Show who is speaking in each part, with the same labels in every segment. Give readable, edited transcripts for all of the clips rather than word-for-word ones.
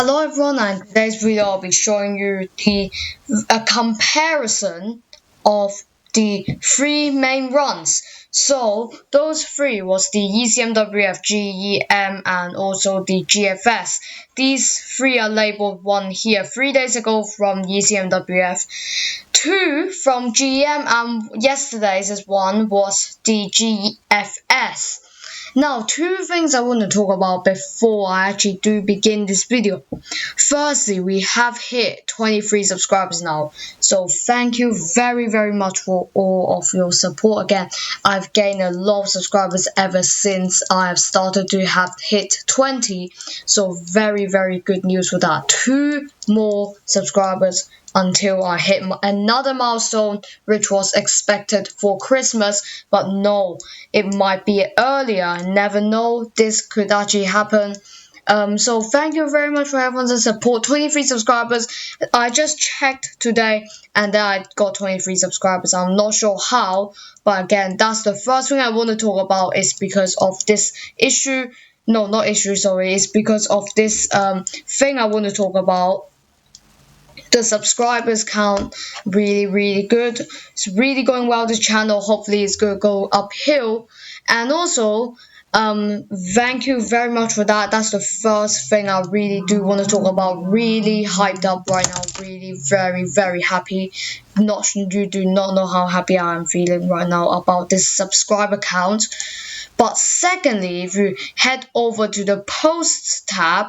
Speaker 1: Hello everyone, and in today's video I'll be showing you a comparison of the three main runs. So those three was the ECMWF, GEM, and also the GFS. These three are labeled one here 3 days ago from ECMWF, 2 from GEM, and yesterday's one was the GFS. Now, two things I want to talk about before I actually do begin this video. Firstly, we have hit 23 subscribers now. So thank you very much for all of your support. Again, I've gained a lot of subscribers ever since I have started to have hit 20. So very good news for that. 2 more subscribers until I hit another milestone, which was expected for Christmas, but no, it might be earlier. I never know, this could actually happen. So thank you very much for everyone's support. 23 subscribers. I just checked today and then I got 23 subscribers. I'm not sure how, but again, that's the first thing I want to talk about is because of this issue. No, not issue, sorry. It's because of this thing I want to talk about. The subscribers count really good. It's really going well, this channel. Hopefully it's going to go uphill. And also thank you very much for that. That's the first thing I really do want to talk about. Really hyped up right now. Really very happy. You do not know how happy I am feeling right now about this subscriber count. But secondly, if you head over to the posts tab,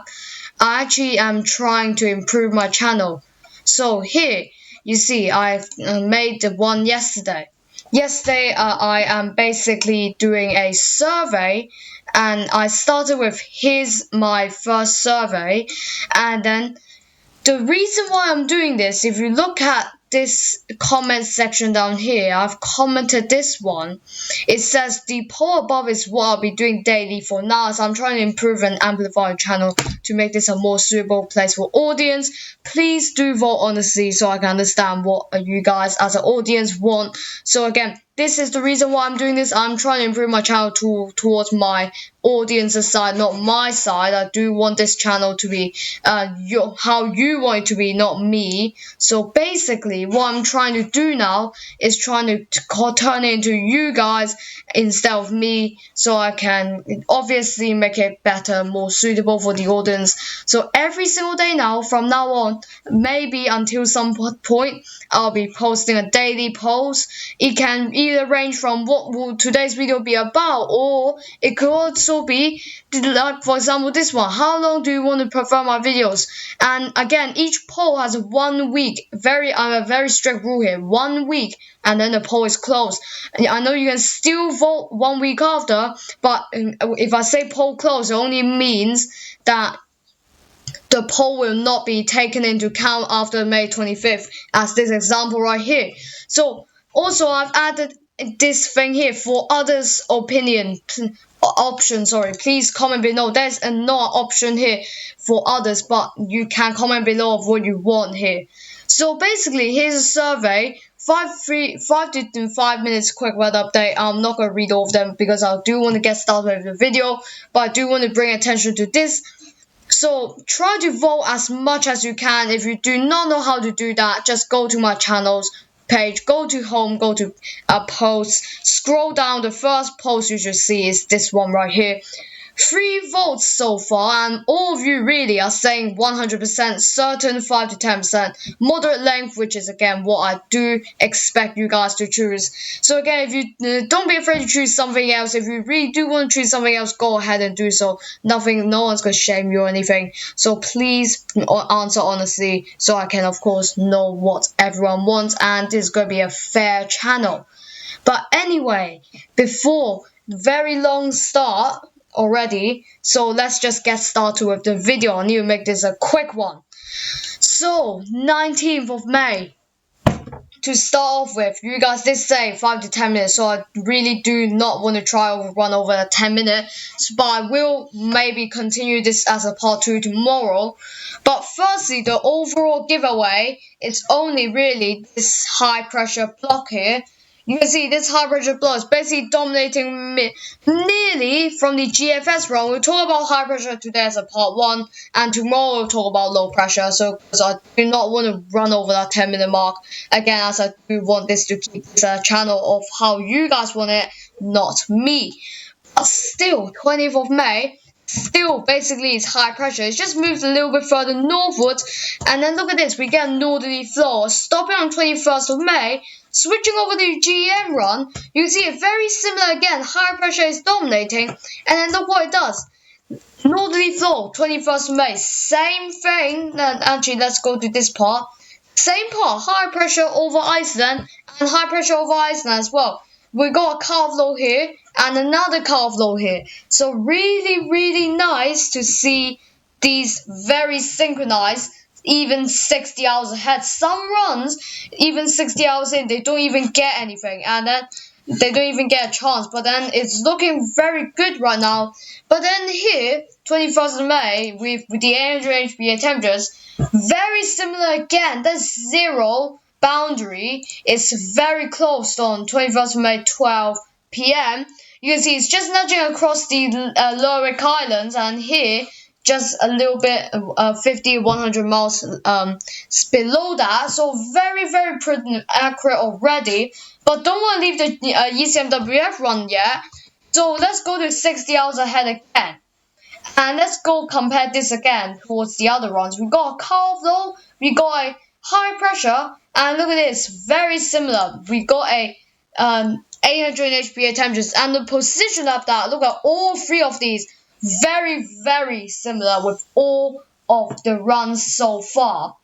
Speaker 1: I actually am trying to improve my channel. So here, you see, I made the one yesterday. Yesterday, I am basically doing a survey, and I started with my first survey, and then the reason why I'm doing this, if you look at this comment section down here, I've commented this one. It says the poll above is what I'll be doing daily for now, so I'm trying to improve and amplify the channel to make this a more suitable place for audience. Please do vote honestly so I can understand what you guys as an audience want. So again, this is the reason why I'm doing this. I'm trying to improve my channel towards my audience's side, not my side. I do want this channel to be how you want it to be, not me. So basically, what I'm trying to do now is trying to turn it into you guys instead of me, so I can obviously make it better, more suitable for the audience. So every single day now, from now on, maybe until some point, I'll be posting a daily post. It can either range from what will today's video be about, or it could also be like, for example, this one. How long do you want to prefer my videos? And again, each poll has 1 week. A very strict rule here. 1 week, and then the poll is closed. I know you can still vote 1 week after, but if I say poll closed, it only means that the poll will not be taken into account after May 25th, as this example right here. So also I've added this thing here for others' opinion option. Sorry, please comment below. There's no option here for others, but you can comment below of what you want here. So basically, here's a survey. 5 to 5 minutes quick weather update. I'm not going to read all of them because I do want to get started with the video, but I do want to bring attention to this. So try to vote as much as you can. If you do not know how to do that, just go to my channel's page, go to home, go to posts, scroll down. The first post you should see is this one right here. 3 votes so far, and all of you really are saying 100% certain, 5 to 10% moderate length, which is again what I do expect you guys to choose. So again, if you don't be afraid to choose something else. If you really do want to choose something else, go ahead and do so. No one's gonna shame you or anything. So please answer honestly, so I can of course know what everyone wants, and this is gonna be a fair channel. But anyway, before very long start already, so let's just get started with the video. I need to make this a quick one. So 19th of May, to start off with, you guys did say 5 to 10 minutes, so I really do not want to run over 10 minutes, but I will maybe continue this as a part 2 tomorrow. But firstly, the overall giveaway, it's only really this high pressure block here. You can see this high pressure flow is basically dominating nearly from the GFS run. We'll talk about high pressure today as a part 1, and tomorrow we'll talk about low pressure. So because I do not want to run over that 10-minute mark again, as I do want this to keep this channel of how you guys want it, not me. But still, 20th of May, still basically it's high pressure. It's just moved a little bit further northwards, and then look at this, we get a northerly flow stopping on 21st of May. Switching over to GM run, you can see it very similar again. High pressure is dominating, and then look what it does. Northerly flow, 21st of May, same thing. Actually, let's go to this part. Same part, high pressure over Iceland, and high pressure over Iceland as well. We got a calf low here, and another calf low here. So really, really nice to see these very synchronized, even 60 hours ahead. Some runs, even 60 hours in, they don't even get anything, and then they don't even get a chance. But then it's looking very good right now. But then here, 21st of May, with the 800 HPA temperatures, very similar again. That's 0 boundary. It's very close on 21st of May, 12 p.m. You can see it's just nudging across the Lower Islands, and here just a little bit 50-100 miles below that, so very accurate already. But don't want to leave the ECMWF run yet, so let's go to 60 hours ahead again, and let's go compare this again towards the other runs. We got a calf low, we got a high pressure, and look at this, very similar. We got a 800 HPA temperatures, and the position of that, look at all three of these, very similar with all of the runs so far.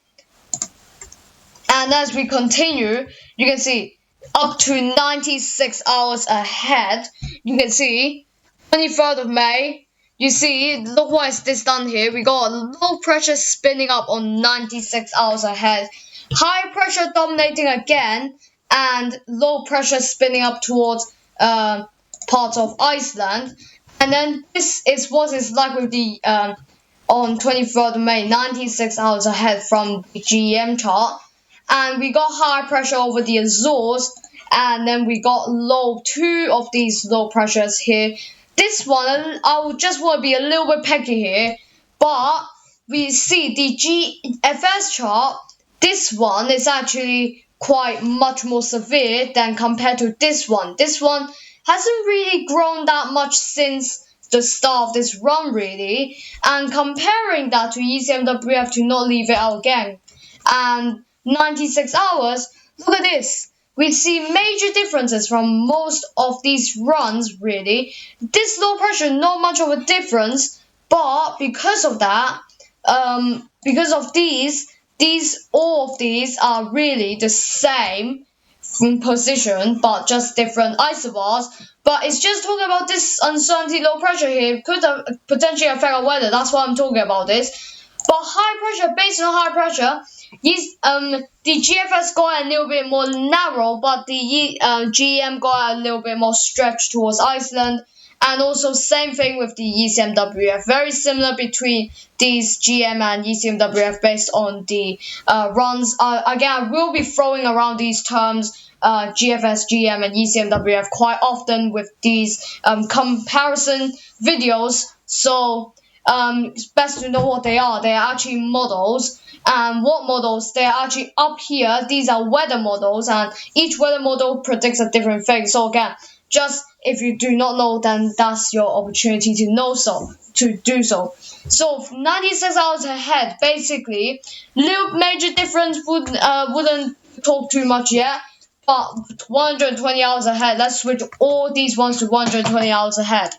Speaker 1: And as we continue, you can see up to 96 hours ahead. You can see 23rd of May. You see, look what is this done here. We got low pressure spinning up on 96 hours ahead. High pressure dominating again, and low pressure spinning up towards parts of Iceland. And then this is what it's like with the on 23rd of May, 96 hours ahead from the GM chart. And we got high pressure over the Azores, and then we got two of these low pressures here. This one, I would just want to be a little bit picky here, but we see the GFS chart. This one is actually quite much more severe than compared to this one. This one hasn't really grown that much since the start of this run, really. And comparing that to ECMWF, to not leave it out again, and 96 hours, look at this. We see major differences from most of these runs, really. This low pressure, not much of a difference, but because of that, because of all of these are really the same position, but just different isobars. But it's just talking about this uncertainty low pressure here could potentially affect our weather. That's why I'm talking about this. But high pressure, based on high pressure, the GFS got a little bit more narrow, but the GM got a little bit more stretched towards Iceland. And also same thing with the ECMWF. Very similar between these GM and ECMWF based on the runs. Again, I will be throwing around these terms, GFS, GM, and ECMWF quite often with these comparison videos. So it's best to know what they are. They are actually models. And what models? They are actually up here. These are weather models, and each weather model predicts a different thing. So again, just if you do not know, then that's your opportunity to know to do so. So 96 hours ahead, basically, little major difference wouldn't talk too much yet, but 120 hours ahead. Let's switch all these ones to 120 hours ahead.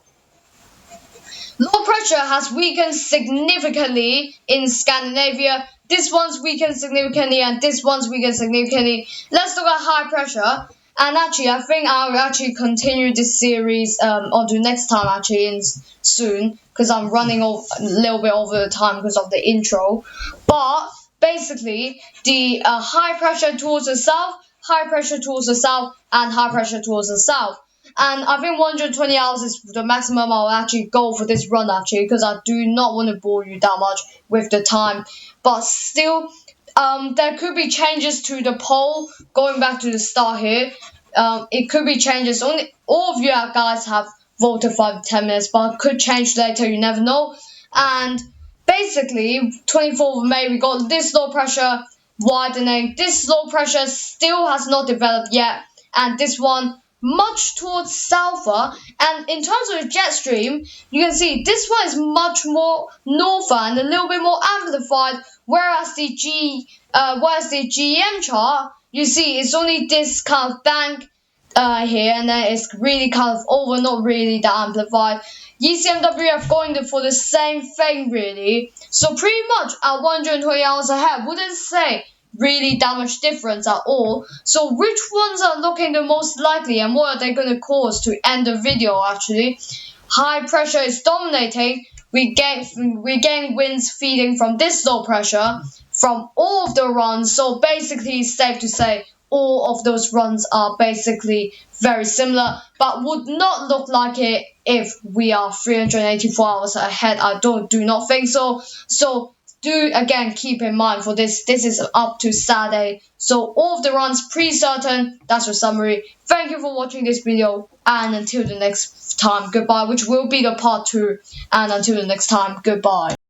Speaker 1: Low pressure has weakened significantly in Scandinavia. This one's weakened significantly, and this one's weakened significantly. Let's look at high pressure. And actually, I think I'll actually continue this series onto next time, actually, soon, because I'm running a little bit over the time because of the intro. But basically, the high pressure towards the south, high pressure towards the south, and high pressure towards the south. And I think 120 hours is the maximum I'll actually go for this run, actually, because I do not want to bore you that much with the time. But still, there could be changes to the pole, going back to the start here. it could be changes. Only all of you guys have voted 5 to 10 minutes, but it could change later. You never know. And basically, 24th of May, we got this low pressure widening. This low pressure still has not developed yet, and this one much towards southward. And in terms of the jet stream, you can see this one is much more northern and a little bit more amplified, whereas the GM chart, you see it's only this kind of bank here, and then it's really kind of over, not really that amplified. ECMWF going for the same thing really. So pretty much at 120 hours ahead, wouldn't say really that much difference at all. So which ones are looking the most likely, and what are they going to cause to end the video actually? High pressure is dominating. We gain winds feeding from this low pressure from all of the runs. So basically it's safe to say all of those runs are basically very similar, but would not look like it if we are 384 hours ahead. I do not think so. So do again keep in mind for this is up to Saturday, so all of the runs pre-certain. That's your summary. Thank you for watching this video, and until the next time, goodbye, which will be the part 2. And until the next time, goodbye.